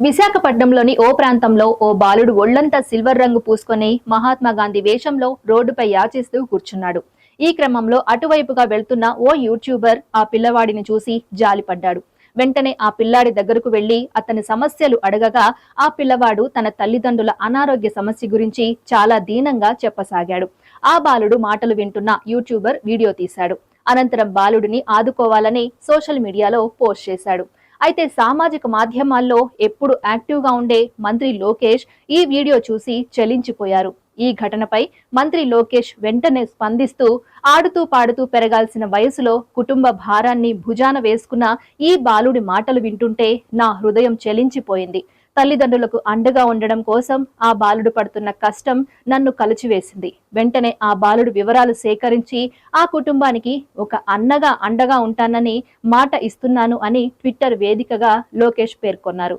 విశాఖపట్నంలోని ఓ ప్రాంతంలో ఓ బాలుడు ఒళ్లంతా సిల్వర్ రంగు పూసుకొని మహాత్మా గాంధీ వేషంలో రోడ్డుపై యాచిస్తూ కూర్చున్నాడు. ఈ క్రమంలో అటువైపుగా వెళ్తున్న ఓ యూట్యూబర్ ఆ పిల్లవాడిని చూసి జాలిపడ్డాడు. వెంటనే ఆ పిల్లాడి దగ్గరకు వెళ్లి అతని సమస్యలు అడగగా ఆ పిల్లవాడు తన తల్లిదండ్రుల అనారోగ్య సమస్య గురించి చాలా దీనంగా చెప్పసాగాడు. ఆ బాలుడు మాటలు వింటున్న యూట్యూబర్ వీడియో తీశాడు. అనంతరం బాలుడిని ఆదుకోవాలని సోషల్ మీడియాలో పోస్ట్ చేశాడు. అయితే సామాజిక మాధ్యమాల్లో ఎప్పుడు యాక్టివ్ గా ఉండే మంత్రి లోకేష్ ఈ వీడియో చూసి చలించిపోయారు. ఈ ఘటనపై మంత్రి లోకేష్ వెంటనే స్పందిస్తూ ఆడుతూ పాడుతూ పెరగాల్సిన వయసులో కుటుంబ భారాన్ని భుజాన వేసుకున్న ఈ బాలుడి మాటలు వింటుంటే నా హృదయం చలించిపోయింది. తల్లిదండ్రులకు అండగా ఉండడం కోసం ఆ బాలుడు పడుతున్న కష్టం నన్ను కలిచివేసింది. వెంటనే ఆ బాలుడు వివరాలు సేకరించి ఆ కుటుంబానికి ఒక అన్నగా అండగా ఉంటానని మాట ఇస్తున్నాను అని ట్విట్టర్ వేదికగా లోకేష్ పేర్కొన్నారు.